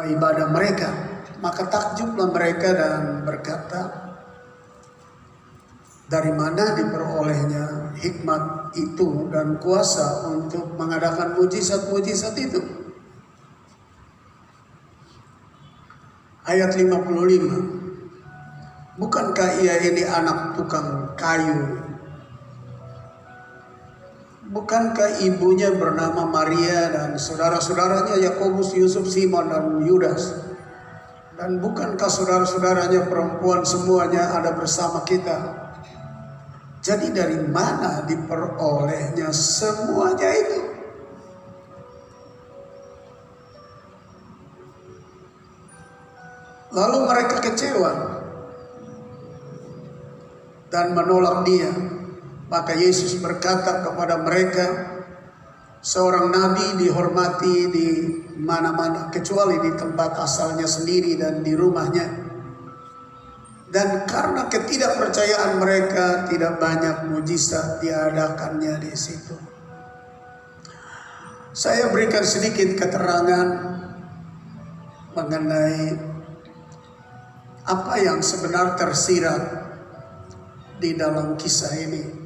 ibadah mereka. Maka takjublah mereka dan berkata, dari mana diperolehnya hikmat itu dan kuasa untuk mengadakan mujizat-mujizat itu? Ayat 55. Bukankah ia ini anak tukang kayu? Bukankah ibunya bernama Maria dan saudara-saudaranya Yakobus, Yusuf, Simon, dan Yudas? Dan bukankah saudara-saudaranya perempuan semuanya ada bersama kita? Jadi dari mana diperolehnya semuanya itu? Lalu mereka kecewa dan menolak dia. Maka Yesus berkata kepada mereka, seorang nabi dihormati di mana-mana kecuali di tempat asalnya sendiri dan di rumahnya. Dan karena ketidakpercayaan mereka, tidak banyak mujizat diadakannya di situ. Saya berikan sedikit keterangan mengenai apa yang sebenarnya tersirat di dalam kisah ini.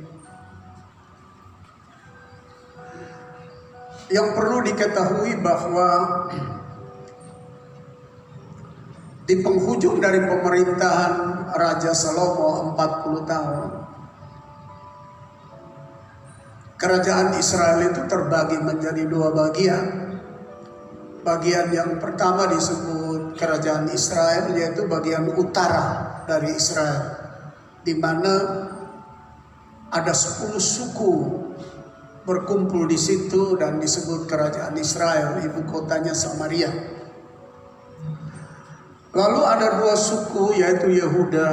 Yang perlu diketahui bahwa di penghujung dari pemerintahan Raja Salomo 40 tahun, kerajaan Israel itu terbagi menjadi dua bagian. Bagian yang pertama disebut kerajaan Israel, yaitu bagian utara dari Israel, di mana ada 10 suku berkumpul di situ dan disebut kerajaan Israel, ibu kotanya Samaria. Lalu ada 2 suku, yaitu Yehuda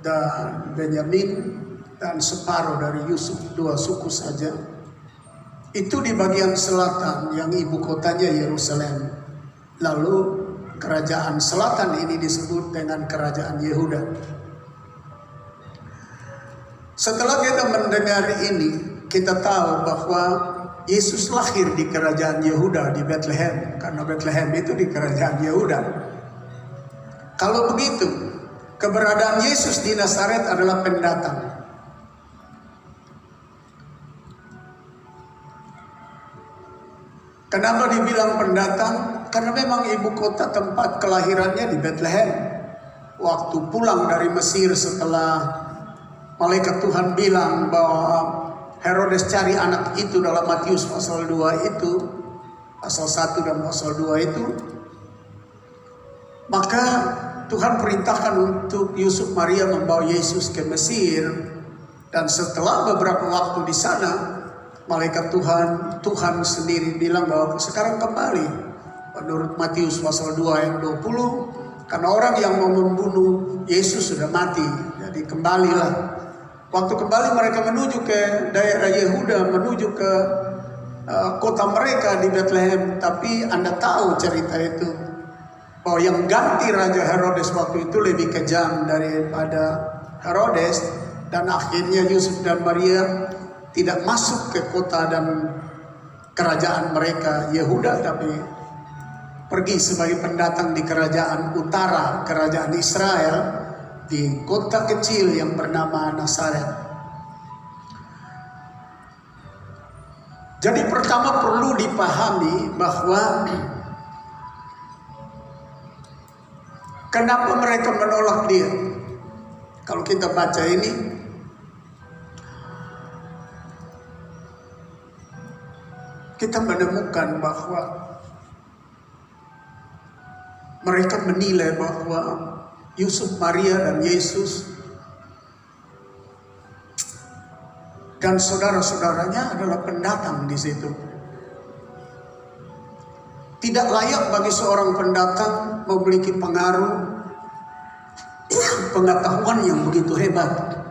dan Benyamin, dan separuh dari Yusuf, 2 suku saja. Itu di bagian selatan yang ibu kotanya Yerusalem. Lalu kerajaan selatan ini disebut dengan kerajaan Yehuda. Setelah kita mendengar ini, kita tahu bahwa Yesus lahir di kerajaan Yehuda di Bethlehem, karena Bethlehem itu di kerajaan Yehuda. Kalau begitu, keberadaan Yesus di Nazaret adalah pendatang. Kenapa dibilang pendatang? Karena memang ibu kota tempat kelahirannya di Bethlehem. Waktu pulang dari Mesir setelah malaikat Tuhan bilang bahwa Herodes cari anak itu dalam Matius pasal 2 itu, pasal 1 dan pasal 2 itu, maka Tuhan perintahkan untuk Yusuf Maria membawa Yesus ke Mesir. Dan setelah beberapa waktu di sana, malaikat Tuhan sendiri bilang bahwa sekarang kembali. Menurut Matius pasal 2 ayat 20, karena orang yang mau membunuh Yesus sudah mati, jadi kembalilah. Waktu kembali mereka menuju ke daerah Yehuda, menuju ke kota mereka di Bethlehem. Tapi Anda tahu cerita itu, bahwa yang ganti Raja Herodes waktu itu lebih kejam daripada Herodes. Dan akhirnya Yusuf dan Maria tidak masuk ke kota dan kerajaan mereka Yehuda, tapi pergi sebagai pendatang di kerajaan utara, kerajaan Israel, di kota kecil yang bernama Nazaret. Jadi pertama perlu dipahami bahwa kenapa mereka menolak dia. Kalau kita baca ini, kita menemukan bahwa mereka menilai bahwa Yusuf, Maria, dan Yesus dan saudara-saudaranya adalah pendatang di situ. Tidak layak bagi seorang pendatang memiliki pengaruh, pengetahuan yang begitu hebat.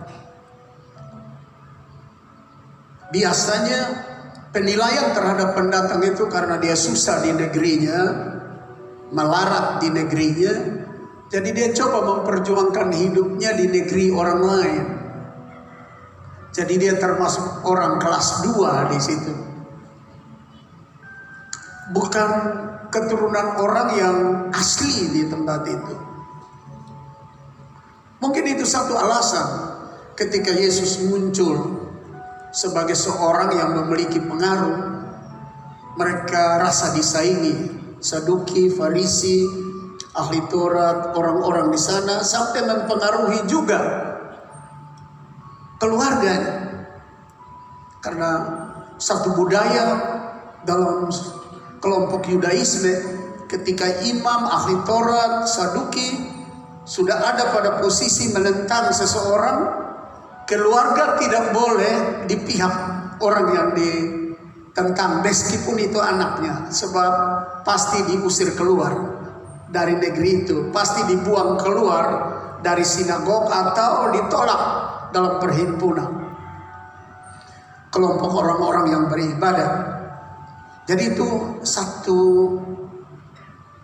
Biasanya penilaian terhadap pendatang itu karena dia susah di negerinya, melarat di negerinya, jadi dia coba memperjuangkan hidupnya di negeri orang lain. Jadi dia termasuk orang kelas 2 di situ. Bukan keturunan orang yang asli di tempat itu. Mungkin itu satu alasan ketika Yesus muncul sebagai seorang yang memiliki pengaruh, mereka rasa disaingi. Saduki, Farisi, ahli Taurat, orang-orang di sana, sampai mempengaruhi juga keluarganya. Karena satu budaya dalam kelompok Yudaisme, ketika imam, ahli Taurat, Saduki sudah ada pada posisi menentang seseorang, keluarga tidak boleh di pihak orang yang ditentang, meskipun itu anaknya, sebab pasti diusir keluar dari negeri itu, pasti dibuang keluar dari sinagog atau ditolak dalam perhimpunan kelompok orang-orang yang beribadah. Jadi itu satu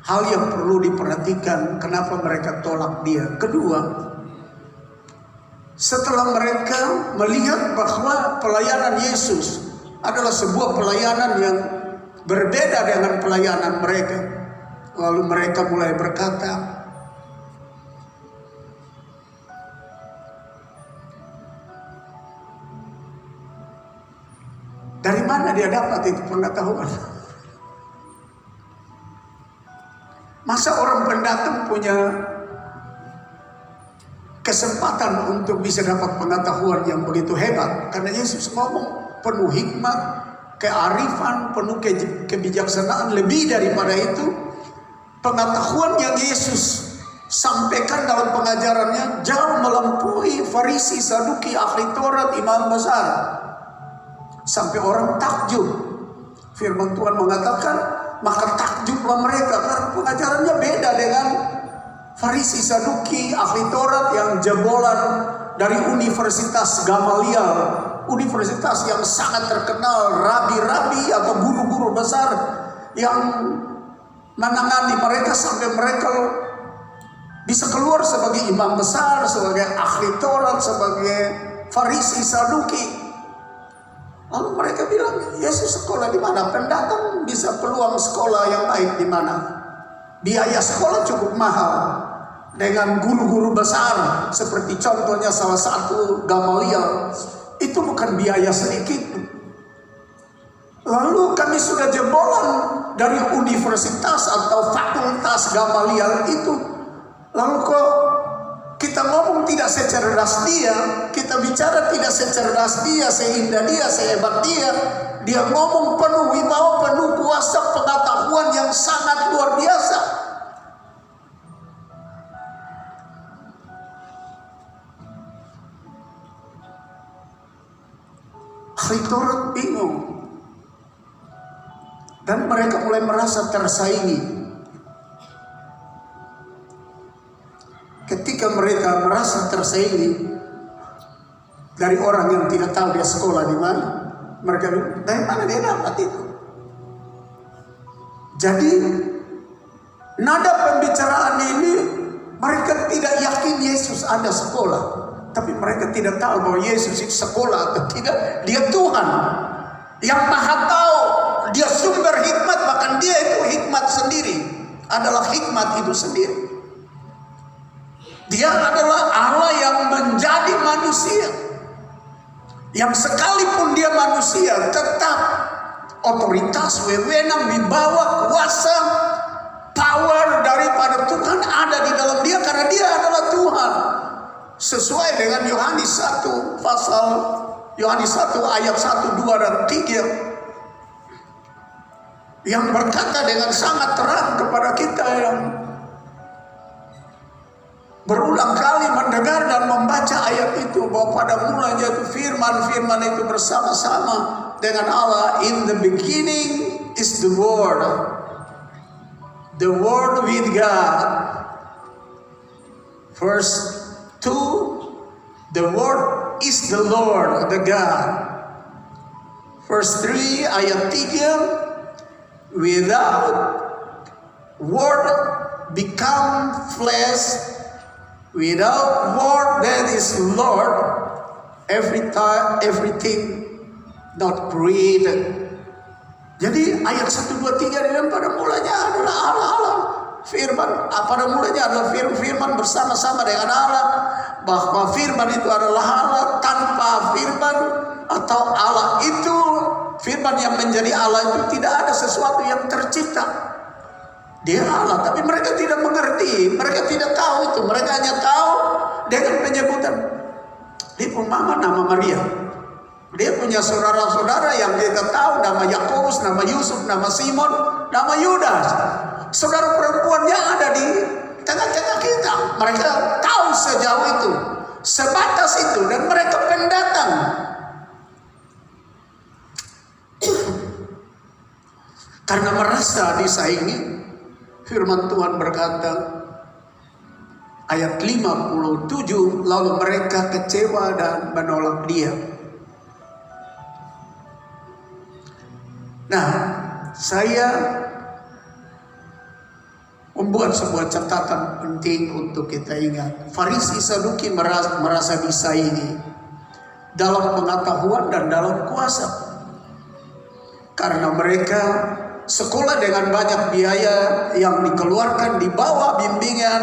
hal yang perlu diperhatikan, kenapa mereka tolak dia. Kedua, setelah mereka melihat bahwa pelayanan Yesus adalah sebuah pelayanan yang berbeda dengan pelayanan mereka, lalu mereka mulai berkata, dari mana dia dapat itu pengetahuan? Masa orang pendatang punya kesempatan untuk bisa dapat pengetahuan yang begitu hebat? Karena Yesus ngomong penuh hikmat, kearifan, penuh kebijaksanaan. Lebih daripada itu, pengetahuan yang Yesus sampaikan dalam pengajarannya jauh melampaui Farisi, Saduki, ahli Taurat, imam besar. Sampai orang takjub. Firman Tuhan mengatakan, maka takjublah mereka karena pengajarannya beda dengan Farisi, Saduki, ahli Taurat yang jebolan dari Universitas Gamaliel, universitas yang sangat terkenal, rabi-rabi atau guru-guru besar yang menangani mereka sampai mereka bisa keluar sebagai imam besar, sebagai ahli Taurat, sebagai Farisi, Saduki. Lalu mereka bilang, Yesus sekolah di mana? Pendatang bisa peluang sekolah yang baik di mana? Biaya sekolah cukup mahal. Dengan guru-guru besar, seperti contohnya salah satu Gamaliel, itu bukan biaya sedikit. Lalu kami sudah jebolan dari universitas atau fakultas Gamaliel itu. Lalu kok kita ngomong tidak secerdas dia, kita bicara tidak secerdas dia, seindah dia, sehebat dia. Dia ngomong penuh wibawa, penuh kuasa, pengetahuan yang sangat luar biasa. Ahli Taurat bingung. Dan mereka mulai merasa tersaingi. Ketika mereka merasa tersaingi dari orang yang tidak tahu dia sekolah di mana, mereka bilang, dari mana dia dapat itu? Jadi nada pembicaraan ini, mereka tidak yakin Yesus ada sekolah, tapi mereka tidak tahu bahwa Yesus itu sekolah atau tidak. Dia Tuhan yang maha tahu, dia sumber hikmat, bahkan dia itu hikmat sendiri, adalah hikmat itu sendiri. Dia adalah Allah yang menjadi manusia, yang sekalipun dia manusia tetap otoritas, wewenang, wibawa, kuasa, power daripada Tuhan ada di dalam dia, karena dia adalah Tuhan. Sesuai dengan Yohanes 1 pasal Yohanes 1 ayat 1, 2 dan 3 yang berkata dengan sangat terang kepada kita yang berulang kali mendengar dan membaca ayat itu, bahwa pada mulanya itu firman itu bersama-sama dengan Allah. In the beginning is the Word with God. Verse 2, the Word is the Lord, the God. Verse 3 ayat 3, without Word become flesh. Without Word that is Lord, everything not created Jadi ayat 1, 2, 3 dan pada mulanya adalah Allah. Firman, pada mulanya adalah firman bersama-sama dengan Allah. Bahwa firman itu adalah Allah. Tanpa firman atau Allah itu, firman yang menjadi Allah itu tidak ada sesuatu yang tercipta. Dia Allah, tapi mereka tidak mengerti, mereka tidak tahu itu. Mereka hanya tahu dengan penyebutan. Dia mama nama Maria. Dia punya saudara-saudara yang kita tahu, nama Yakobus, nama Yusuf, nama Simon, nama Yudas. Saudara perempuannya ada di tengah-tengah kita. Mereka tahu sejauh itu, sebatas itu, dan mereka pendatang. Karena merasa disaingi, firman Tuhan berkata, ayat 57, lalu mereka kecewa dan menolak dia. Nah, saya membuat sebuah catatan penting untuk kita ingat. Farisi Saduki merasa disaingi dalam pengetahuan dan dalam kuasa. Karena mereka sekolah dengan banyak biaya yang dikeluarkan di bawah bimbingan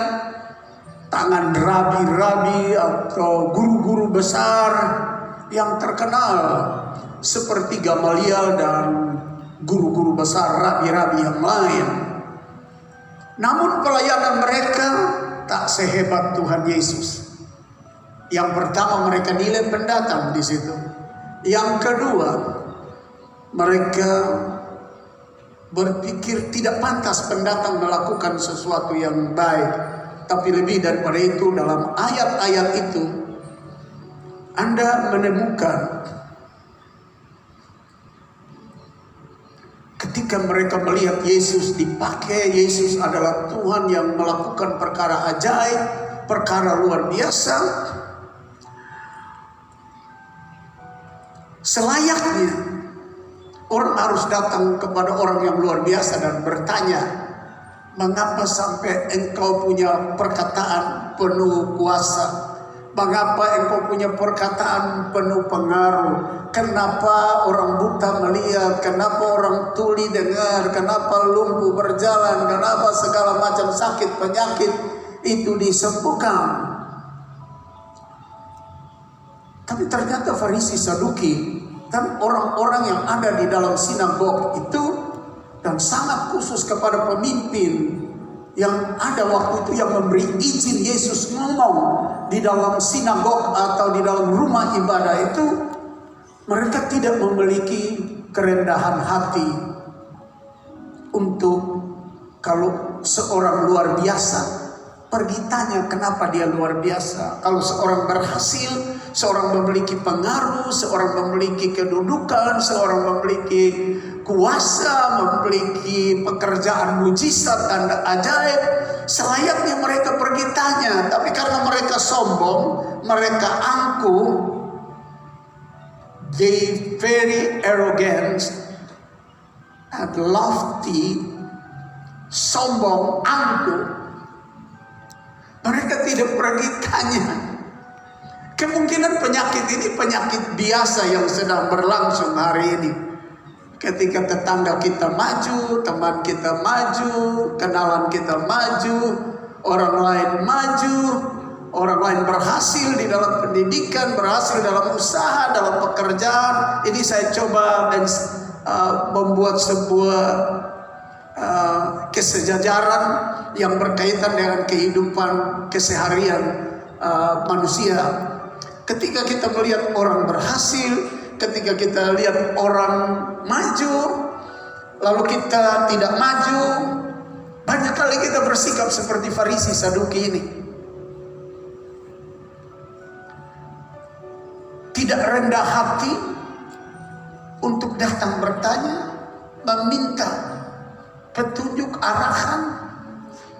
tangan rabi-rabi atau guru-guru besar yang terkenal seperti Gamaliel dan guru-guru besar rabi-rabi yang lain. Namun pelayanan mereka tak sehebat Tuhan Yesus. Yang pertama, mereka nilai pendatang di situ. Yang kedua, mereka berpikir tidak pantas pendatang melakukan sesuatu yang baik. Tapi lebih daripada itu, dalam ayat-ayat itu Anda menemukan ketika mereka melihat Yesus dipakai, Yesus adalah Tuhan yang melakukan perkara ajaib, perkara luar biasa. Selayaknya orang harus datang kepada orang yang luar biasa dan bertanya, mengapa sampai engkau punya perkataan penuh kuasa? Mengapa engkau punya perkataan penuh pengaruh? Kenapa orang buta melihat? Kenapa orang tuli dengar? Kenapa lumpuh berjalan? Kenapa segala macam sakit penyakit itu disembuhkan? Tapi ternyata Farisi Saduki dan orang-orang yang ada di dalam sinagog itu, dan sangat khusus kepada pemimpin yang ada waktu itu yang memberi izin Yesus ngomong di dalam sinagog atau di dalam rumah ibadah itu, mereka tidak memiliki kerendahan hati untuk kalau seorang luar biasa pergi tanya kenapa dia luar biasa. Kalau seorang berhasil, seorang memiliki pengaruh, seorang memiliki kedudukan, seorang memiliki kuasa, memiliki pekerjaan mujizat dan ajaib, selayaknya mereka pergi tanya. Tapi karena mereka sombong, mereka angkuh, they very arrogant and lofty, sombong, angkuh. Mereka tidak pergi tanya. Kemungkinan penyakit ini penyakit biasa yang sedang berlangsung hari ini. Ketika tetangga kita maju, teman kita maju, kenalan kita maju, orang lain maju, orang lain berhasil di dalam pendidikan, berhasil dalam usaha, dalam pekerjaan. Ini saya coba membuat sebuah kesejajaran yang berkaitan dengan kehidupan keseharian manusia. Ketika kita melihat orang berhasil, ketika kita lihat orang maju, lalu kita tidak maju, banyak kali kita bersikap seperti Farisi Saduki ini. Tidak rendah hati untuk datang bertanya, meminta petunjuk, arahan,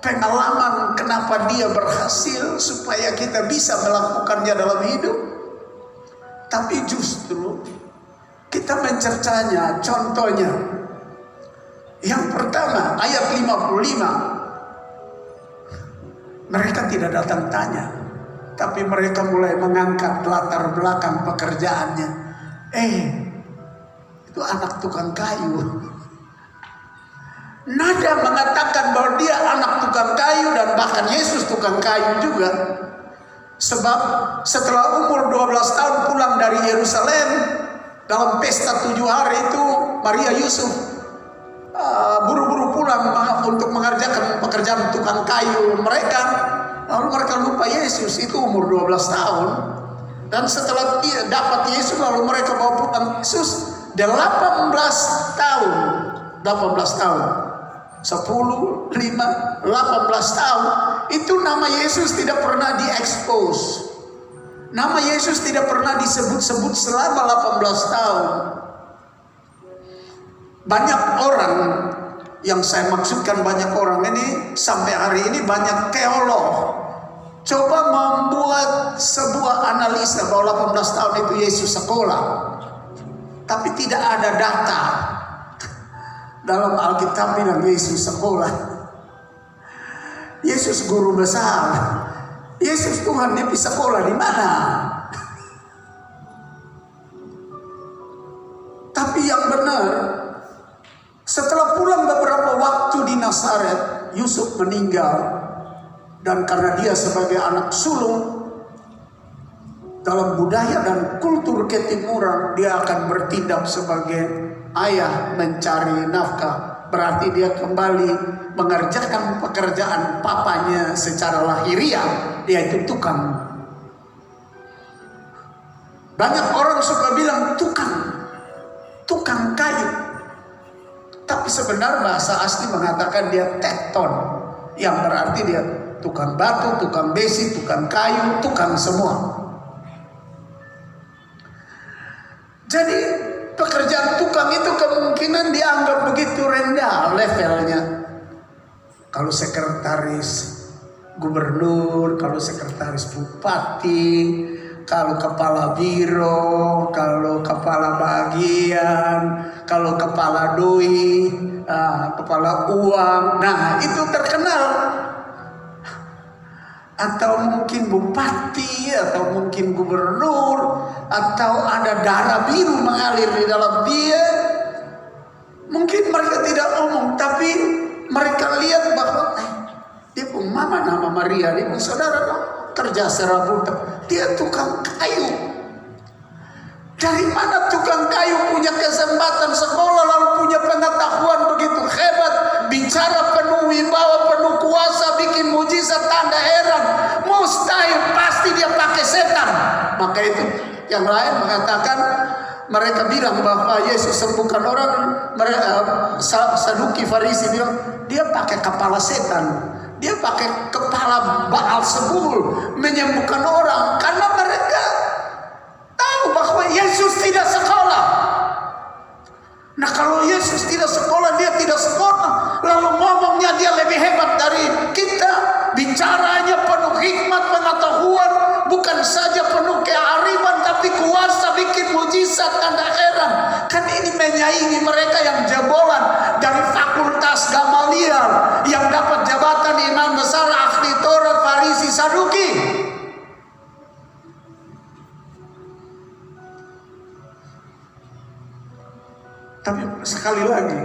pengalaman kenapa dia berhasil supaya kita bisa melakukannya dalam hidup. Tapi justru kita mencercanya. Contohnya yang pertama, ayat 55, mereka tidak datang tanya, tapi mereka mulai mengangkat latar belakang pekerjaannya. Itu anak tukang kayu. Nada mengatakan bahwa dia anak tukang kayu dan bahkan Yesus tukang kayu juga. Sebab setelah umur 12 tahun pulang dari Yerusalem dalam pesta 7 hari itu, Maria Yusuf buru-buru pulang untuk mengerjakan pekerjaan tukang kayu mereka. Lalu mereka lupa Yesus, itu umur 12 tahun. Dan setelah dapat Yesus lalu mereka bawa pulang Yesus 18 tahun. 18 tahun. 10, 5, 18 tahun. Itu nama Yesus tidak pernah diekspos. Nama Yesus tidak pernah disebut-sebut selama 18 tahun. Banyak orang, yang saya maksudkan banyak orang ini, sampai hari ini banyak teolog coba membuat sebuah analisa bahwa 18 tahun itu Yesus sekolah. Tapi tidak ada data dalam Alkitab bilang Yesus sekolah. Yesus guru besar. Yesus Tuhan, dia bisa sekolah di mana? Tapi yang benar, setelah pulang beberapa waktu di Nazaret, Yusuf meninggal. Dan karena dia sebagai anak sulung, dalam budaya dan kultur ketimuran, dia akan bertindak sebagai ayah mencari nafkah. Berarti dia kembali mengerjakan pekerjaan papanya secara lahiriah, yaitu tukang. Banyak orang suka bilang tukang kayu. Tapi sebenarnya bahasa asli mengatakan dia tekton, yang berarti dia tukang batu, tukang besi, tukang kayu, tukang semua. Jadi pekerjaan tukang itu kemungkinan dianggap begitu rendah levelnya. Kalau sekretaris gubernur, kalau sekretaris bupati, kalau kepala biro, kalau kepala bagian, kalau kepala doi, kepala uang, nah itu terkenal. Atau mungkin bupati, atau mungkin gubernur, atau ada darah biru mengalir di dalam dia. Mungkin mereka tidak ngomong, tapi mereka lihat bahwa dia pun mama nama Maria, dia pun saudara kerja serabutan, dia tukang kayu. Dari mana tukang kayu punya kesempatan sekolah lalu punya pengetahuan begitu hebat, bicara penuh wibawa, penuh kuasa, bikin mujizat, tanda heran? Mustahil, pasti dia pakai setan. Maka itu yang lain mengatakan, mereka bilang bahwa Yesus sembuhkan orang, Saduki Farisi bilang dia pakai kepala setan, dia pakai kepala Baal Zebul menyembuhkan orang, karena mereka tahu bahwa Yesus tidak sekolah. Nah kalau Yesus tidak sekolah, dia tidak sekolah, lalu ngomongnya dia lebih hebat dari kita, bicaranya penuh hikmat, pengetahuan, bukan saja penuh kearifan, tapi kuasa, bikin mujizat, tanda heran. Kan ini menyaingi mereka yang jebolan dari fakultas Gamaliel, yang dapat jabatan imam besar, ahli Taurat, Farisi, Saduki. Tapi sekali lagi,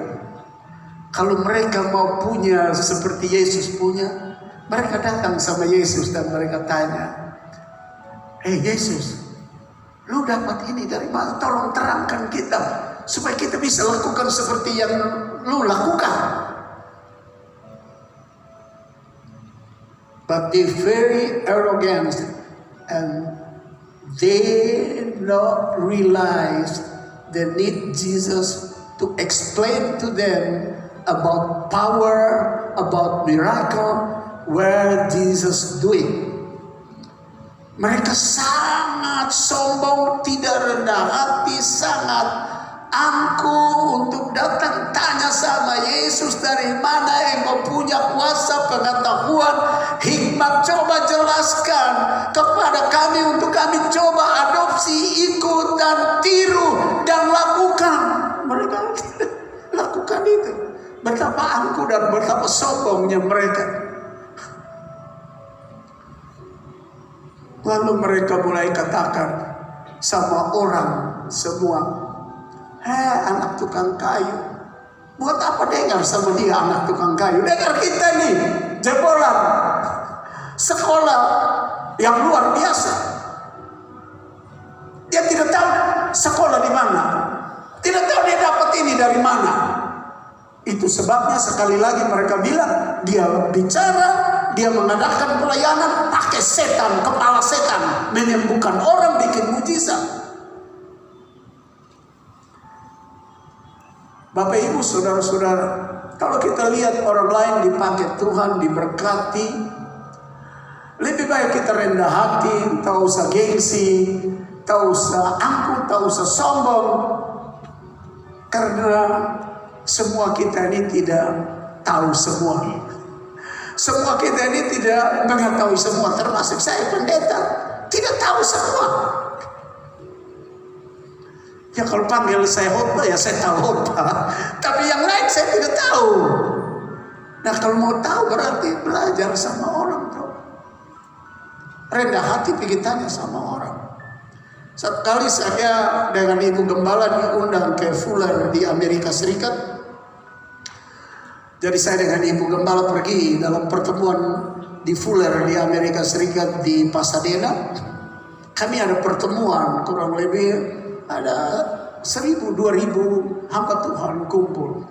kalau mereka mau punya seperti Yesus punya, mereka datang sama Yesus dan mereka tanya, Yesus, lu dapat ini dari mana? Tolong terangkan kita supaya kita bisa lakukan seperti yang lu lakukan. But they very arrogant and they not realize they need Jesus to explain to them about power, about miracle, where Jesus doing. Mereka sangat sombong, tidak rendah hati, sangat angkuh untuk datang tanya sama Yesus, dari mana engkau punya kuasa, pengetahuan, hikmat, coba jelaskan kepada kami untuk kami coba adopsi, ikut dan tiru dan lakukan. Mereka lakukan itu. Betapa angkuh dan betapa sombongnya mereka. Lalu mereka mulai katakan sama orang semua, anak tukang kayu, Buat apa dengar sama dia anak tukang kayu? Dengar kita nih, jebolan sekolah yang luar biasa. Dia tidak tahu sekolah di mana. Tidak tahu dia dapat ini dari mana. Itu sebabnya sekali lagi mereka bilang, dia bicara, dia mengadakan pelayanan pakai setan, kepala setan, menyembuhkan orang, bikin mujizat. Bapak Ibu saudara-saudara, kalau kita lihat orang lain dipakai Tuhan, diberkati, lebih baik kita rendah hati, tak usah gengsi, tak usah angkuh, tak usah sombong. Karena semua kita ini tidak tahu semua. Semua kita ini tidak mengetahui semua, termasuk saya pendeta, tidak tahu semua. Ya kalau panggil saya khotbah, ya saya tahu khotbah. Tapi yang lain saya tidak tahu. Nah kalau mau tahu berarti belajar sama orang tuh. Rendah hati pergi tanya sama orang. Satu kali saya dengan Ibu Gembala diundang ke Fuller di Amerika Serikat. Jadi saya dengan Ibu Gembala pergi dalam pertemuan di Fuller di Amerika Serikat di Pasadena. Kami ada pertemuan kurang lebih ada 1.000-2.000 hamba Tuhan kumpul.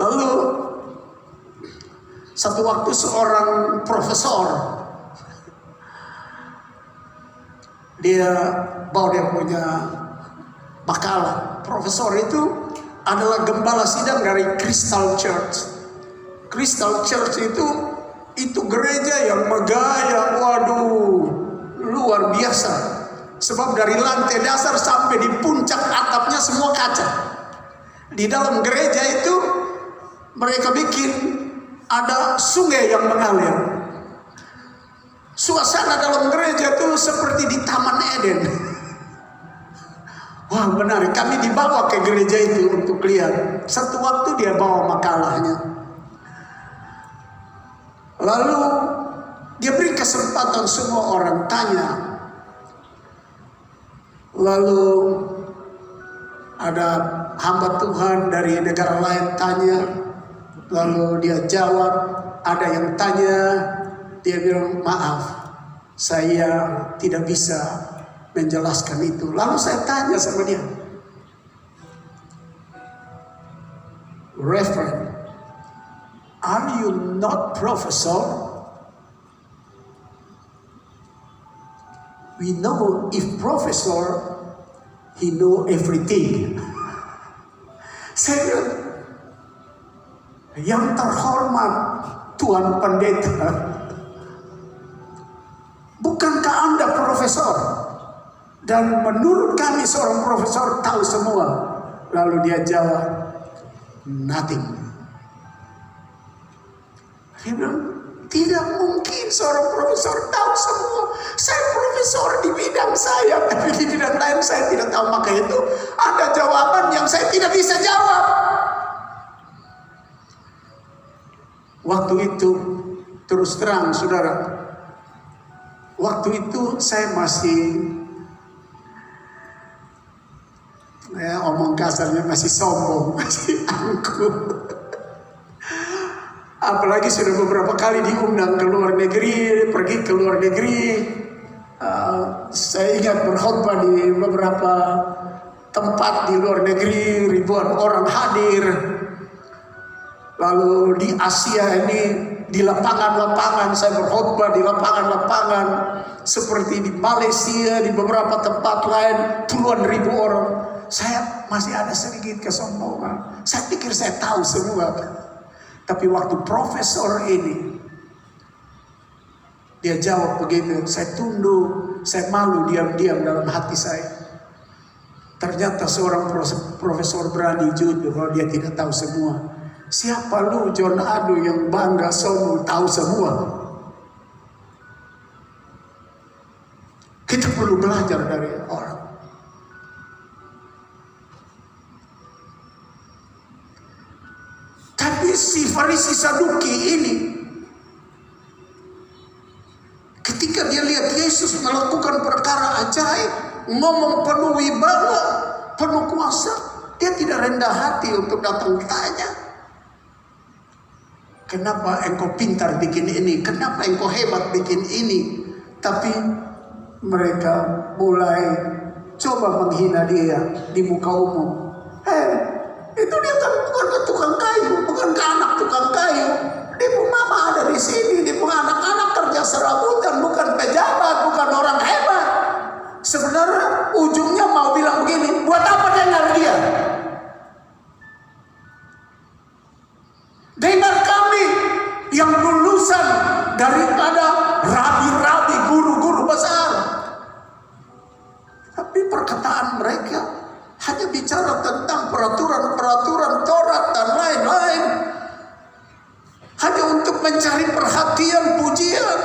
Lalu satu waktu seorang profesor, dia bawa dia punya makalah. Profesor itu adalah gembala sidang dari Crystal Church. Crystal Church itu gereja yang megah, yang waduh luar biasa. Sebab dari lantai dasar sampai di puncak atapnya semua kaca. Di dalam gereja itu mereka bikin ada sungai yang mengalir. Suasana dalam gereja itu seperti di Taman Eden. Wah menarik, kami dibawa ke gereja itu untuk lihat. Satu waktu dia bawa makalahnya. Lalu dia beri kesempatan semua orang tanya. Lalu ada hamba Tuhan dari negara lain tanya, lalu dia jawab. Ada yang tanya, dia bilang maaf, saya tidak bisa menjelaskan itu. Lalu saya tanya sama dia, Reverend, are you not professor? We know if professor, he know everything. Saya bilang, yang terhormat Tuan Pendeta, bukankah Anda profesor? Dan menurut kami seorang profesor tahu semua. Lalu dia jawab, nothing. Dia bilang, tidak mungkin seorang profesor tahu semua. Saya profesor di bidang saya, tapi di bidang lain saya tidak tahu. Maka itu ada jawaban yang saya tidak bisa jawab. Waktu itu terus terang saudara, waktu itu saya masih omong kasarnya masih sombong, masih angkuh. Apalagi sudah beberapa kali diundang ke luar negeri, pergi ke luar negeri. Saya ingat berkhotbah di beberapa tempat di luar negeri, ribuan orang hadir. Lalu di Asia ini, di lapangan-lapangan, saya berkhotbah di lapangan-lapangan. Seperti di Malaysia, di beberapa tempat lain, puluhan ribu orang. Saya masih ada sedikit kesombongan. Saya pikir saya tahu semua. Tapi waktu profesor ini, dia jawab begitu, saya tunduk, saya malu diam-diam dalam hati saya. Ternyata seorang profesor berani jujur bahwa dia tidak tahu semua. Siapa lu John Ado yang bangga sombong tahu semua? Kita perlu belajar dari orang. Tapi si Farisi Saduki ini, ketika dia lihat Yesus melakukan perkara ajaib, ngomong penuh wibawa, penuh kuasa, Dia tidak rendah hati untuk datang tanya. Kenapa engkau pintar bikin ini? Kenapa engkau hebat bikin ini? Tapi mereka mulai coba menghina dia di muka umum. Itu dia kan bukan tukang kayu, bukan anak tukang kayu. Dia pun mama ada di sini, dia pun anak-anak kerja serabutan, bukan pejabat, bukan orang hebat. Sebenarnya ujungnya mau bilang begini, buat apa dengar dia? Dengar kami yang lulusan daripada rabi-rabi, guru-guru besar. Tapi perkataan mereka hanya bicara tentang peraturan-peraturan Taurat dan lain-lain. Hanya untuk mencari perhatian, pujian.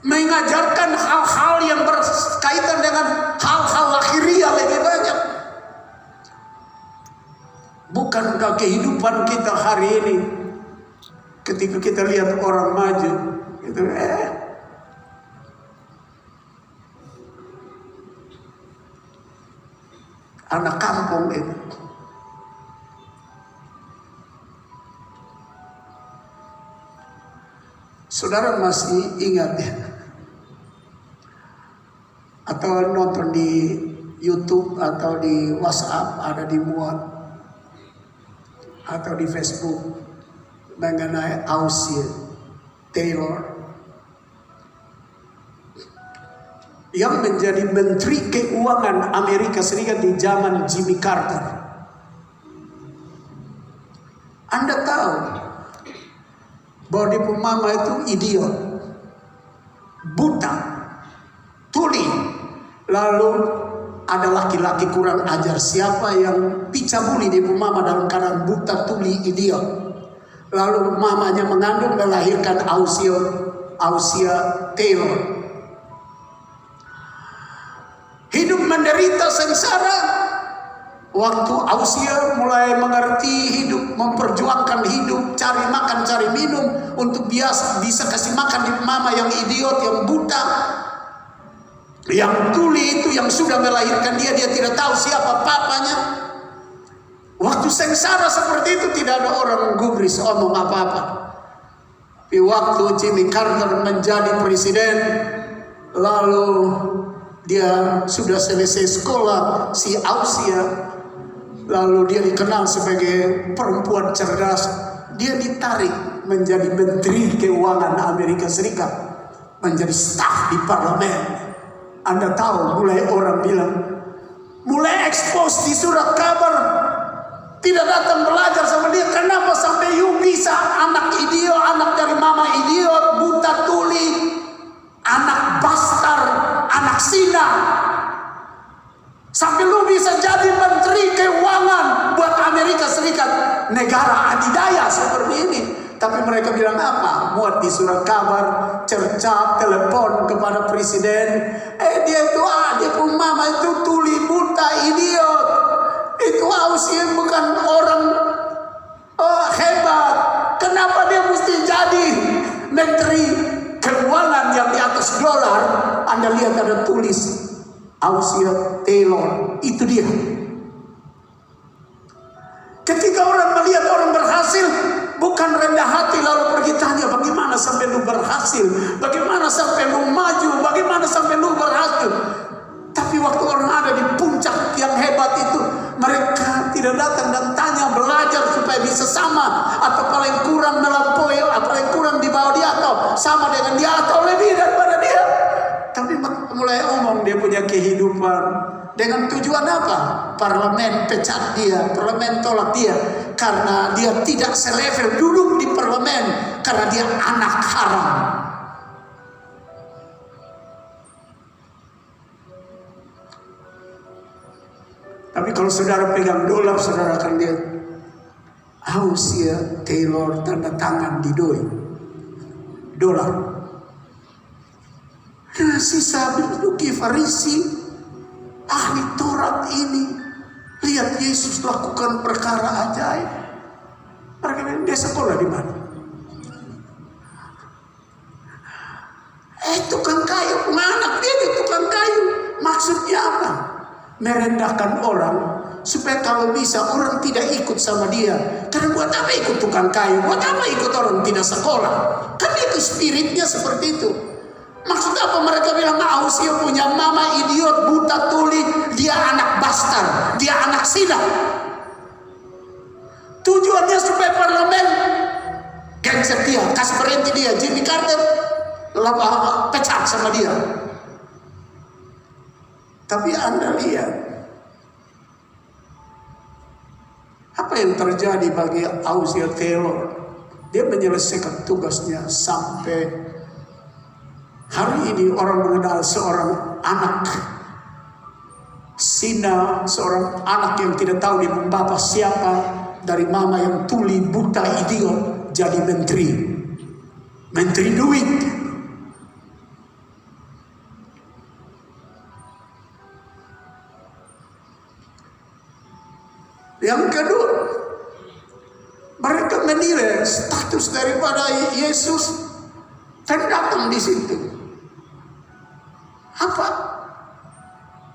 Mengajarkan hal-hal yang berkaitan dengan hal-hal lahiriah lebih banyak. Bukankah kehidupan kita hari ini, ketika kita lihat orang maju, itu anak kampung itu. Saudara masih ingat ya? Atau nonton di YouTube atau di WhatsApp ada dimuat, atau di Facebook mengenai Aussie Taylor yang menjadi Menteri Keuangan Amerika Serikat di zaman Jimmy Carter. Anda tahu bahwa di mama itu idiot, buta, tuli, lalu ada laki-laki kurang ajar. Siapa yang picabuli di mama dalam keadaan buta, tuli, idiot. Lalu mamanya mengandung melahirkan Aussie Taylor. Hidup menderita sengsara. Waktu Aussie mulai mengerti hidup, memperjuangkan hidup, cari makan, cari minum untuk bisa kasih makan di mama yang idiot, yang buta, yang tuli itu, yang sudah melahirkan dia tidak tahu siapa papanya. Waktu sengsara seperti itu tidak ada orang gubris omong apa-apa. Di waktu Jimmy Carter menjadi presiden, lalu dia sudah selesai sekolah, si Aussie, lalu dia dikenal sebagai perempuan cerdas. Dia ditarik menjadi Menteri Keuangan Amerika Serikat, menjadi staf di parlemen. Anda tahu, mulai orang bilang, mulai expose di surat kabar, tidak datang belajar sama dia. Kenapa sampai you bisa anak idiot, anak dari mama idiot, buta tuli, anak bastar, anak sina, sampai lu bisa jadi Menteri Keuangan buat Amerika Serikat, negara adidaya seperti ini. Tapi mereka bilang apa? Muat di surat kabar, cerca, telepon kepada presiden. Dia pun mama itu tuli, buta, idiot. Itu Aussie bukan orang hebat. Kenapa dia mesti jadi Menteri Keuangan yang di atas dolar? Anda lihat ada tulis Aussie Taylor, itu dia. Ketika orang melihat orang berhasil, bukan rendah hati lalu pergi tanya, bagaimana sampai lu berhasil? Bagaimana sampai lu maju? Bagaimana sampai lu berhasil? Tapi waktu orang ada di puncak yang hebat itu, mereka tidak datang dan tanya, belajar supaya bisa sama, atau paling kurang melampaui, atau paling kurang di bawah dia, atau sama dengan dia, atau lebih daripada dia. Tapi mulai omong dia punya kehidupan. Dengan tujuan apa? Parlemen pecat dia, parlemen tolak dia, karena dia tidak selevel duduk di parlemen, karena dia anak haram. Tapi kalau saudara pegang dolar, saudara akan lihat Aussie Taylor tanda tangan di dolar. Nah, sisa Saduki, Farisi, ahli Taurat ini lihat Yesus lakukan perkara ajaib. Mereka bilang, dia sekolah di mana? Tukang kayu, anak dia tukang kayu. Maksudnya apa? Merendahkan orang supaya kalau bisa orang tidak ikut sama dia. Karena buat apa ikut tukang kayu? Buat apa ikut orang tidak sekolah? Kan itu spiritnya seperti itu. Maksud apa mereka bilang Ausia punya mama idiot, buta tuli, dia anak bastard, dia anak silam. Tujuannya supaya parlemen gengset dia, kasih berhenti dia. Jimmy Carter pecat sama dia. Tapi Anda lihat apa yang terjadi bagi Ausia Taylor. Dia menyelesaikan tugasnya sampai hari ini orang mengenal seorang anak Sina, seorang anak yang tidak tahu dia bapak siapa, dari mama yang tuli buta idiot jadi menteri duit. Yang kedua, mereka menilai status daripada Yesus terdatang di situ.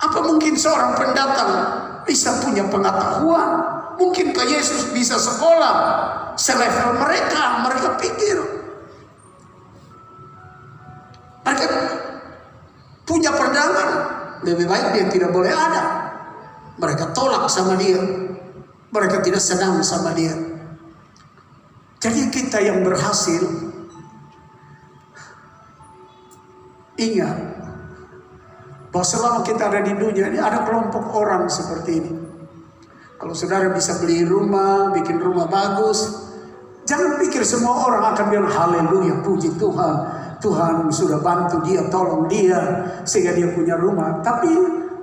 Apa mungkin seorang pendatang bisa punya pengetahuan? Mungkinkah Yesus bisa sekolah selevel mereka? Mereka pikir mereka punya pandangan lebih baik dia tidak boleh ada. Mereka tolak sama dia. Mereka tidak senang sama dia. Jadi kita yang berhasil, ingat bahwa selama kita ada di dunia ini ada kelompok orang seperti ini. Kalau saudara bisa beli rumah, bikin rumah bagus, jangan pikir semua orang akan bilang haleluya, puji Tuhan, Tuhan sudah bantu dia, tolong dia sehingga dia punya rumah. Tapi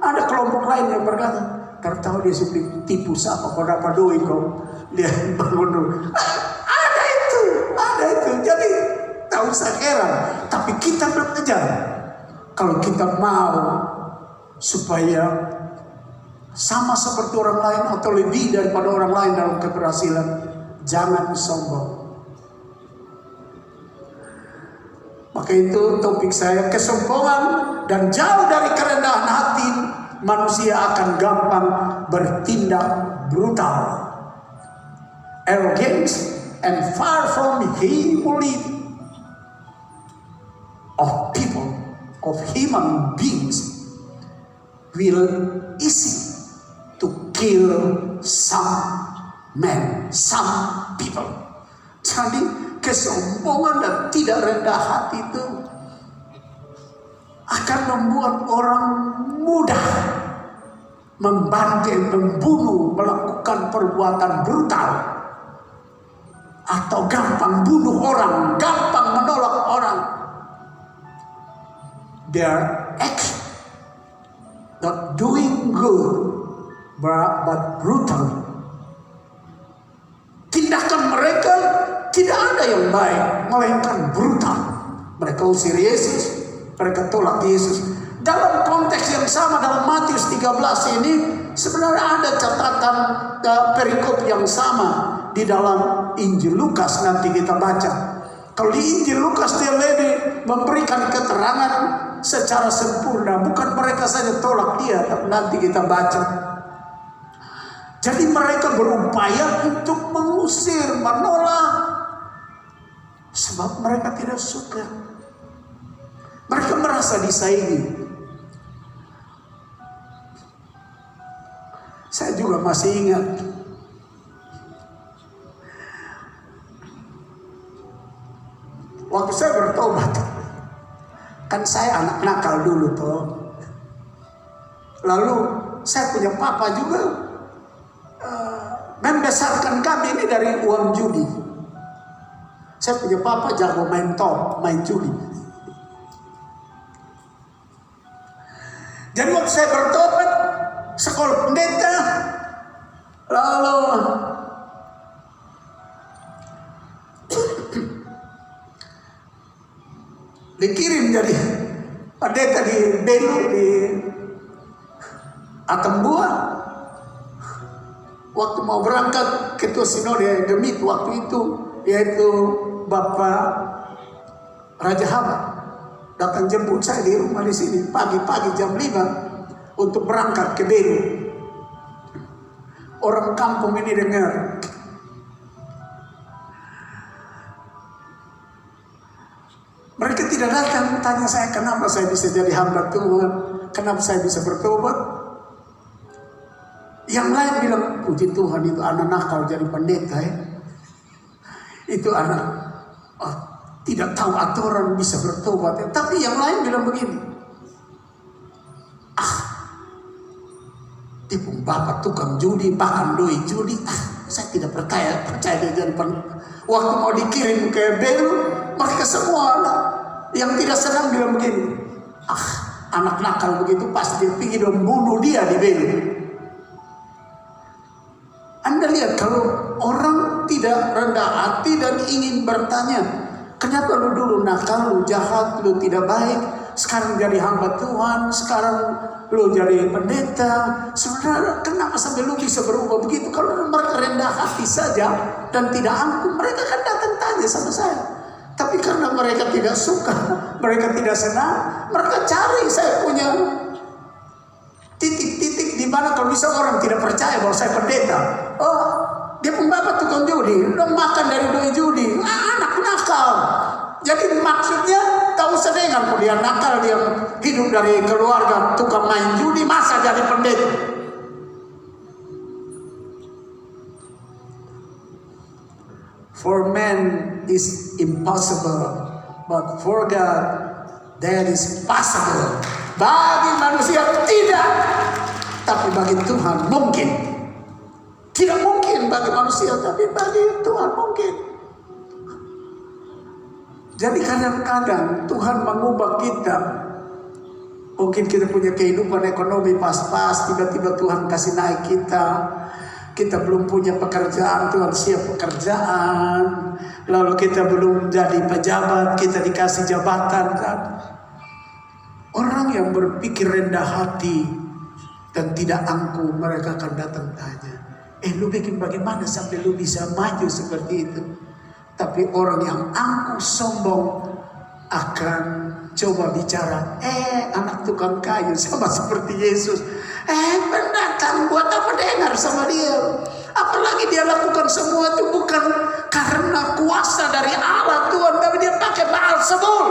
ada kelompok lain yang berkata, tahu dia sudah tipu siapa, kau dapat duit kau dia bangun dulu. Ada itu. Jadi tak usah heran. Tapi kita belajar, kalau kita mau supaya sama seperti orang lain atau lebih daripada orang lain dalam keberhasilan, jangan sombong. Maka itu topik saya, kesombongan dan jauh dari kerendahan hati. Manusia akan gampang bertindak brutal, arrogance, and far from humility of people, of human beings, will easy to kill some men, some people. Jadi kesombongan dan tidak rendah hati itu akan membuat orang mudah membantai, membunuh, melakukan perbuatan brutal, atau gampang bunuh orang, gampang menolak orang. Their action not doing good but brutal. Tindakan mereka tidak ada yang baik, melainkan brutal. Mereka usir Yesus, mereka tolak Yesus. Dalam konteks yang sama dalam Matius 13 ini sebenarnya ada catatan perikop yang sama di dalam Injil Lukas, nanti kita baca. Kalau di Injil Lukas dia lebih memberikan keterangan secara sempurna, bukan mereka saja tolak dia, tapi nanti kita baca. Jadi mereka berupaya untuk mengusir, menolak, sebab mereka tidak suka. Mereka merasa disaingi. Saya juga masih ingat waktu saya bertobat, kan saya anak nakal dulu toh. Lalu saya punya papa juga membesarkan kami ini dari uang judi. Saya punya papa jago main top, main judi. Jadi waktu saya bertobat, sekolah pendeta, lalu dikirim jadi pendeta di Belu, di Atambua. Waktu mau berangkat, ketua sinode yang gemit waktu itu, yaitu Bapak Raja Haba, datang jemput saya di rumah di sini pagi-pagi jam 5 untuk berangkat ke Belu. orang kampung ini dengar. Mereka tidak datang tanya saya kenapa saya bisa jadi hamba Tuhan, kenapa saya bisa bertobat. Yang lain bilang, puji Tuhan itu anak nakal jadi pendeta ya. Itu anak tidak tahu aturan bisa bertobat ya. Tapi yang lain bilang begini, dia pun bapak tukang judi, bahkan doi judi. Saya tidak percaya dia jadi pendeta. Waktu mau dikirim ke Belu, mereka semua yang tidak senang bilang begini, anak nakal begitu pasti dia pergi dan bunuh dia di Belu. Anda lihat kalau orang tidak rendah hati dan ingin bertanya, kenapa lu dulu nakal, lu jahat, lu tidak baik, sekarang jadi hamba Tuhan, sekarang lu jadi pendeta, sebenarnya kenapa sampai lu bisa berubah begitu? Kalau mereka rendah hati saja dan tidak angkuh, mereka kan datang tanya sama saya. Tapi karena mereka tidak suka, mereka tidak senang, mereka cari saya punya titik-titik di mana kalau bisa orang tidak percaya bahwa saya pendeta. Dia pun bapak tukang judi, udah makan dari doi judi, anak nakal. Jadi maksudnya tak usah dengar kalau dia nakal, dia hidup dari keluarga tukang main judi, masa jadi pendeta. For man is impossible, but for God that is possible. Bagi manusia tidak, tapi bagi Tuhan mungkin. Tidak mungkin bagi manusia, tapi bagi Tuhan mungkin. Jadi kadang-kadang Tuhan mengubah kita. Mungkin kita punya kehidupan ekonomi pas-pas, tiba-tiba Tuhan kasih naik kita. Kita belum punya pekerjaan, Tuhan siap pekerjaan. Lalu kita belum jadi pejabat, kita dikasih jabatan kan. Orang yang berpikir rendah hati dan tidak angkuh, mereka akan datang tanya, lu bikin bagaimana sampai lu bisa maju seperti itu? Tapi orang yang angkuh, sombong akan coba bicara, anak tukang kayu sama seperti Yesus. Pendatang, buat apa dengar sama dia? Apalagi dia lakukan semua itu bukan karena kuasa dari Allah Tuhan, tapi dia pakai Baalzebul.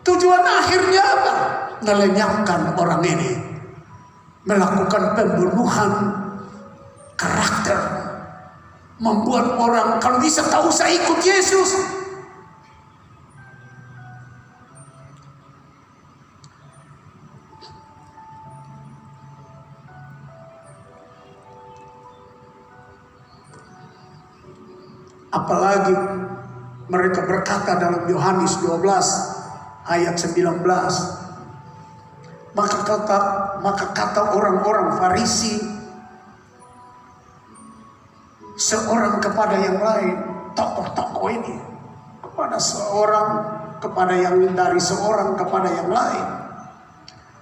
Tujuan akhirnya apa? Melenyapkan orang ini, melakukan pembunuhan karakter, membuat orang kalau bisa tak usah ikut Yesus. Apalagi mereka berkata dalam Yohanes 12 ayat 19, maka kata orang-orang Farisi seorang kepada yang lain, tokoh-tokoh ini kepada seorang, kepada yang dari seorang kepada yang lain,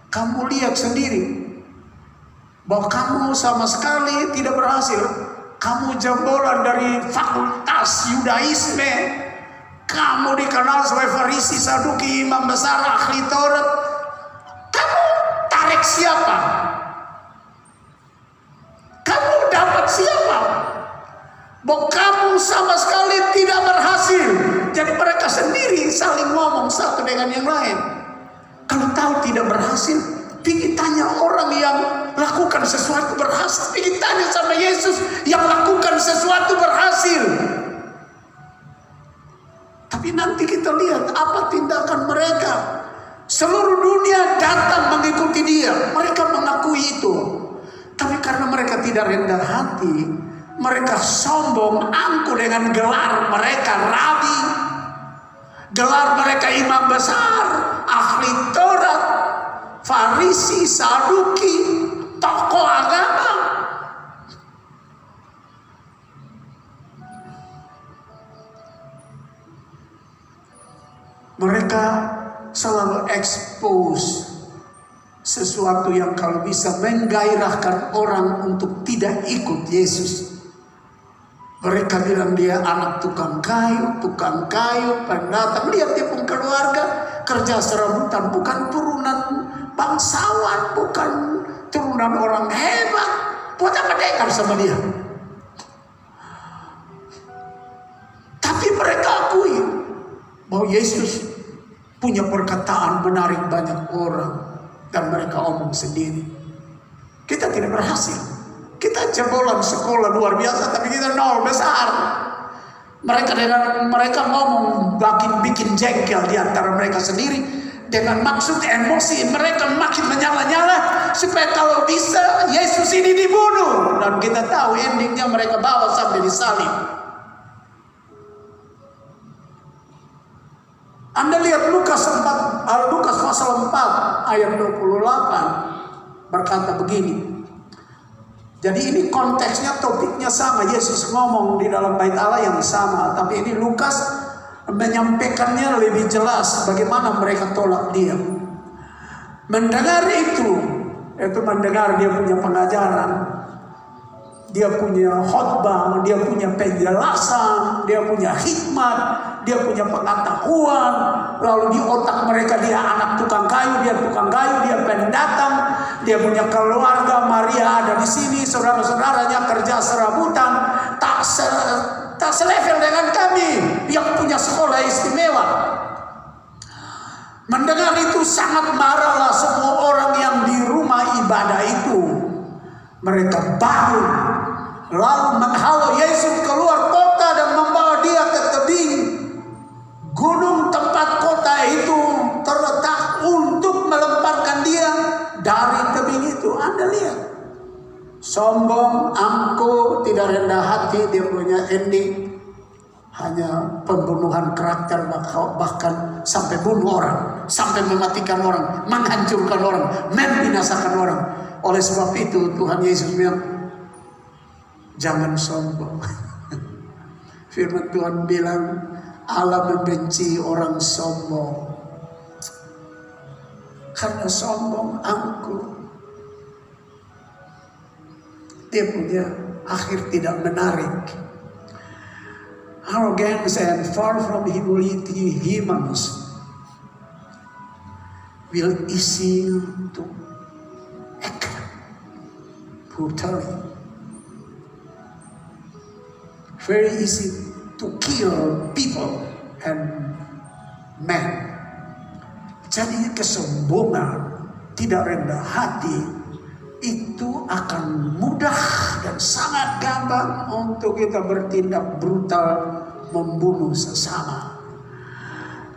kamu lihat sendiri bahwa kamu sama sekali tidak berhasil. Kamu jebolan dari fakultas Yudaisme, kamu dikenal sebagai Farisi, Saduki, imam besar, ahli Taurat. Kamu tarik siapa? Kamu dapat siapa? Bahwa kamu sama sekali tidak berhasil. Jadi mereka sendiri saling ngomong satu dengan yang lain. Kalau tahu tidak berhasil, pergi tanya orang yang lakukan sesuatu berhasil. Pergi tanya sama Yesus yang lakukan sesuatu berhasil. Tapi nanti kita lihat apa tindakan mereka. Seluruh dunia datang mengikuti dia. Mereka mengakui itu. Tapi karena mereka tidak rendah hati, mereka sombong, angkuh dengan gelar mereka rabi, gelar mereka imam besar, ahli Taurat, Farisi, Saduki, tokoh agama. Mereka selalu expose sesuatu yang kalau bisa menggairahkan orang untuk tidak ikut Yesus. Mereka bilang dia anak tukang kayu, pendatang. Lihat dia pun keluarga kerja serabutan, bukan turunan bangsawan, bukan turunan orang hebat. Buat apa dengar sama dia? Tapi mereka akui bahwa Yesus punya perkataan menarik banyak orang. Dan mereka omong sendiri. Kita tidak berhasil. Kita jebolan sekolah luar biasa, tapi kita nol besar. Mereka ngomong bikin jengkel di antara mereka sendiri. Dengan maksud emosi mereka makin menyala-nyala. Supaya kalau bisa Yesus ini dibunuh. Dan kita tahu endingnya mereka bawa sampai disalib. Anda lihat Lukas pasal 4 ayat 28 berkata begini. Jadi ini konteksnya, topiknya sama. Yesus ngomong di dalam bait Allah yang sama. Tapi ini Lukas menyampaikannya lebih jelas bagaimana mereka tolak dia. Mendengar itu mendengar dia punya pengajaran. Dia punya khotbah, dia punya penjelasan, dia punya hikmat, dia punya pengetahuan. Lalu di otak mereka dia anak tukang kayu, dia pendatang, dia punya keluarga, Maria ada di sini, saudara-saudaranya kerja serabutan, tak selevel dengan kami yang punya sekolah istimewa. Mendengar itu sangat marahlah semua orang yang di rumah ibadah itu. Mereka bangun, lalu menghalau Yesus keluar kota dan membawa dia ke tebing gunung tempat kota itu terletak untuk melemparkan dia dari tebing itu. Anda lihat, sombong, angkuh, tidak rendah hati, dia punya ending hanya pembunuhan karakter, bahkan sampai bunuh orang, sampai mematikan orang, menghancurkan orang, membinasakan orang. Oleh sebab itu Tuhan Yesus bilang, jangan sombong. Firman Tuhan bilang, Allah membenci orang sombong. Karena sombong, angkuh, dia punya akhir tidak menarik. Arrogance and far from humility, humans will easy to act brutally. Very easy to kill people and men. Jadi kesombongan, tidak rendah hati, itu akan mudah dan sangat gampang untuk kita bertindak brutal, membunuh sesama.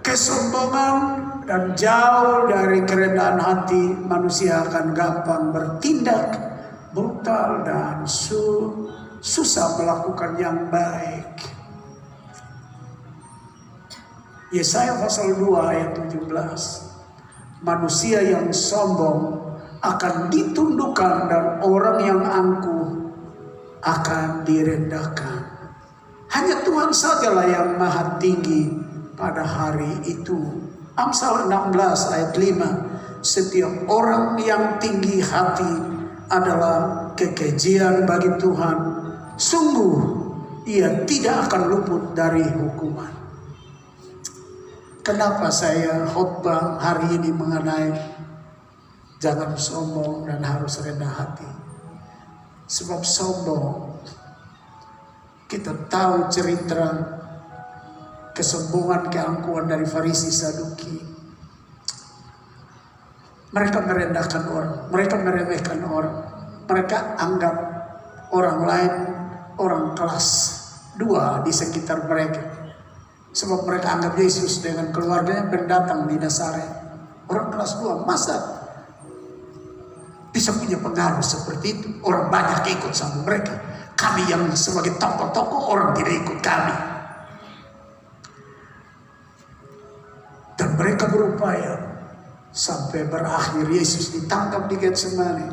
Kesombongan dan jauh dari kerendahan hati, manusia akan gampang bertindak brutal dan susah melakukan yang baik. Yesaya pasal 2 ayat 17. Manusia yang sombong akan ditundukkan dan orang yang angkuh akan direndahkan. Hanya Tuhan sajalah yang maha tinggi pada hari itu. Amsal 16 ayat 5. Setiap orang yang tinggi hati adalah kekejian bagi Tuhan. Sungguh ia tidak akan luput dari hukuman. Kenapa saya khotbah hari ini mengenai jangan sombong dan harus rendah hati? Sebab sombong, kita tahu cerita kesombongan, keangkuhan dari Farisi Saduki. Mereka merendahkan orang, mereka meremehkan orang, mereka anggap orang lain orang kelas 2 di sekitar mereka. Sebab mereka anggap Yesus dengan keluarganya pendatang di Nazaret. Orang kelas 2, masa bisa punya pengaruh seperti itu? Orang banyak ikut sama mereka. Kami yang sebagai tokoh-tokoh, orang tidak ikut kami. Dan mereka berupaya sampai berakhir Yesus ditangkap di Getsemani.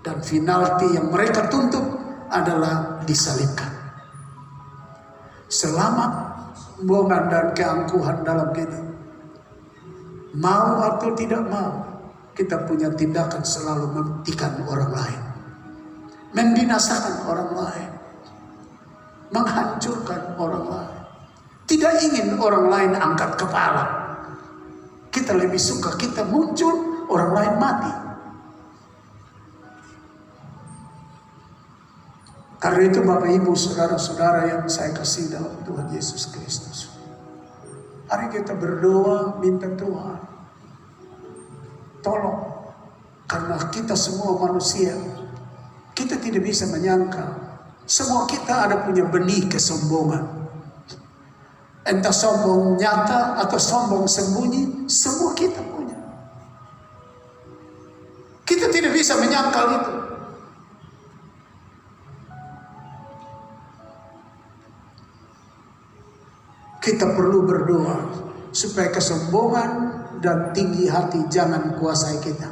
Dan penalti yang mereka tuntut adalah disalibkan. Selama kesombongan dan keangkuhan dalam kita, mau atau tidak mau, kita punya tindakan selalu mematikan orang lain, membinasakan orang lain, menghancurkan orang lain. Tidak ingin orang lain angkat kepala. Kita lebih suka kita muncul, orang lain mati. Karena itu Bapak Ibu saudara-saudara yang saya kasih dalam Tuhan Yesus Kristus, mari kita berdoa minta Tuhan tolong, karena kita semua manusia, kita tidak bisa menyangka, semua kita ada punya benih kesombongan. Entah sombong nyata atau sombong sembunyi, semua kita punya. Kita tidak bisa menyangkal itu. Kita perlu berdoa supaya kesombongan dan tinggi hati jangan kuasai kita.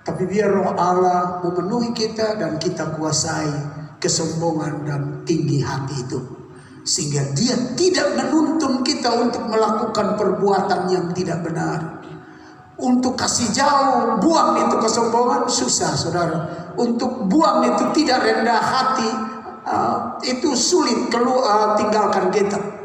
Tapi biar Roh Allah memenuhi kita dan kita kuasai kesombongan dan tinggi hati itu. Sehingga dia tidak menuntun kita untuk melakukan perbuatan yang tidak benar. Untuk kasih jauh, buang itu kesombongan susah saudara. Untuk buang itu tidak rendah hati, itu sulit tinggalkan kita.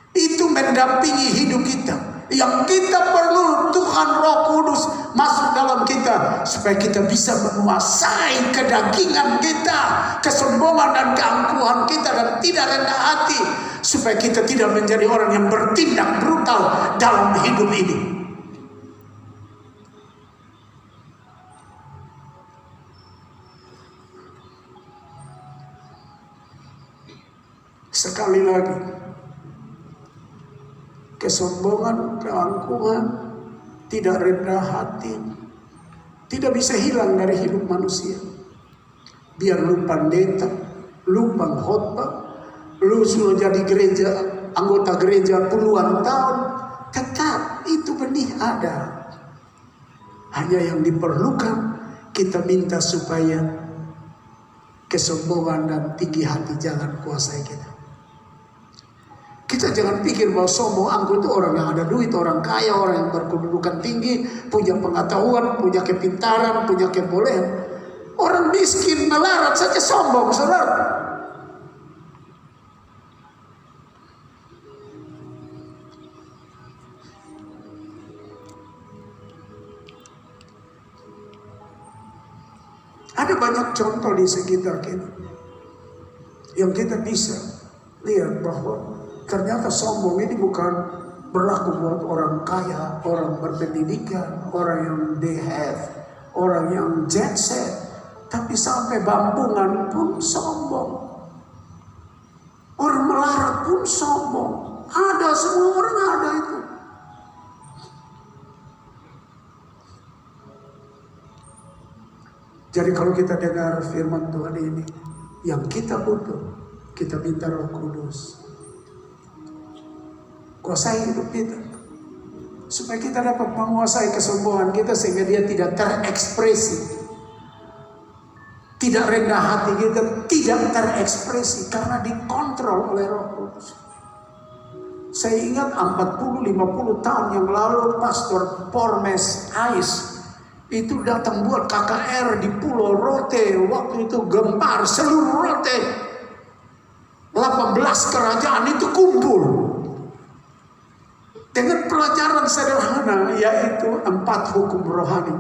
Itu mendampingi hidup kita. Yang kita perlu Tuhan Roh Kudus masuk dalam kita, supaya kita bisa menguasai kedagingan kita, kesombongan dan keangkuhan kita, dan tidak rendah hati, supaya kita tidak menjadi orang yang bertindak brutal dalam hidup ini. Sekali lagi, kesombongan, keangkuhan, tidak rendah hati, tidak bisa hilang dari hidup manusia. Biar lu pendeta, lu pengkhotbah, lu sudah jadi anggota gereja puluhan tahun, tetap itu benih ada. Hanya yang diperlukan kita minta supaya kesombongan dan tinggi hati jangan kuasai kita. Kita jangan pikir bahwa sombong angkuh itu orang yang ada duit, orang kaya, orang yang berkedudukan tinggi, punya pengetahuan, punya kepintaran, punya kebolehan. Orang miskin melarat saja sombong, saudara. Ada banyak contoh di sekitar kita yang kita bisa lihat bahwa ternyata sombong ini bukan berlaku buat orang kaya, orang berpendidikan, orang yang they have, orang yang jet set, tapi sampai bambungan pun sombong. Orang melarat pun sombong. Ada, semua orang ada itu. Jadi kalau kita dengar firman Tuhan ini, yang kita butuh, kita minta Roh Kudus kuasai hidup kita, supaya kita dapat menguasai kesombongan kita, sehingga dia tidak terekspresi. Tidak rendah hati kita tidak terekspresi karena dikontrol oleh Roh Kudus. Saya ingat 40-50 tahun yang lalu Pastor Pormes Ais itu datang buat KKR di Pulau Rote. Waktu itu gempar seluruh Rote, 18 kerajaan itu kumpul dengan pelajaran sederhana, yaitu 4 hukum rohani.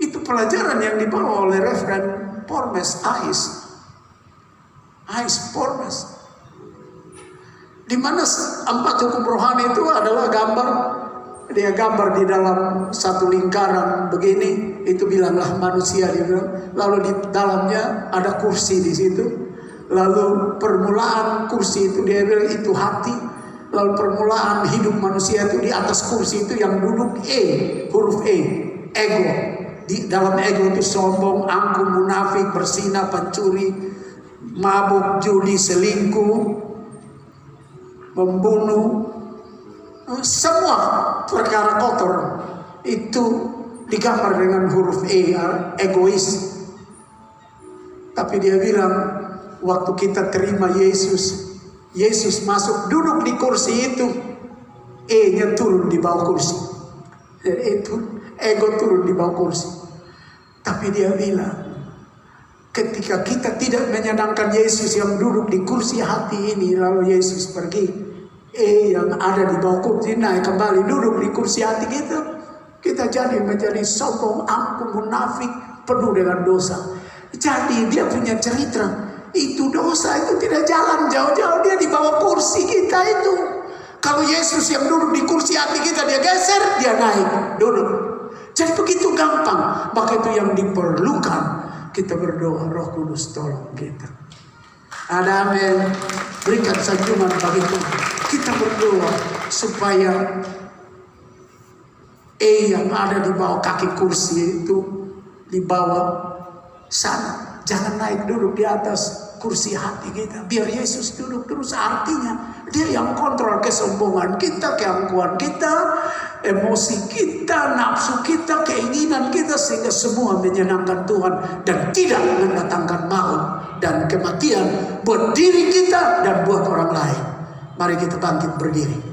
Itu pelajaran yang dibawa oleh Reverend Pormes Ais Pormes, di mana 4 hukum rohani itu adalah gambar. Dia gambar di dalam satu lingkaran begini, itu bilanglah manusia, dia bilang. Lalu di dalamnya ada kursi di situ. Lalu permulaan kursi itu dia bilang itu hati. Lalu permulaan hidup manusia itu di atas kursi itu yang duduk huruf E, ego. Di dalam ego itu sombong, angkuh, munafik, berzina, pencuri, mabuk, judi, selingkuh, membunuh, semua perkara kotor itu digambar dengan huruf E, egois. Tapi dia bilang waktu kita terima Yesus masuk duduk di kursi itu, E-nya turun di bawah kursi. Dan itu ego turun di bawah kursi. Tapi dia bilang, ketika kita tidak menyenangkan Yesus yang duduk di kursi hati ini, lalu Yesus pergi, yang ada di bawah kursi naik kembali duduk di kursi hati kita jadi menjadi sombong, angkuh, munafik, penuh dengan dosa. Jadi dia punya cerita. Itu dosa itu tidak jalan jauh-jauh, dia di bawah kursi kita itu. Kalau Yesus yang duduk di kursi hati kita, dia geser, dia naik, duduk. Jadi begitu gampang. Maka itu yang diperlukan. Kita berdoa, Roh Kudus tolong kita. Ada amin. Berikan sanjungan bagi Tuhan. Kita berdoa supaya yang ada di bawah kaki kursi itu, di bawah sana, jangan naik duduk di atas kursi hati kita. Biar Yesus duduk terus. Artinya dia yang kontrol kesombongan kita, keangkuhan kita, emosi kita, nafsu kita, keinginan kita, sehingga semua menyenangkan Tuhan dan tidak mendatangkan maut dan kematian buat diri kita dan buat orang lain. Mari kita bangkit berdiri.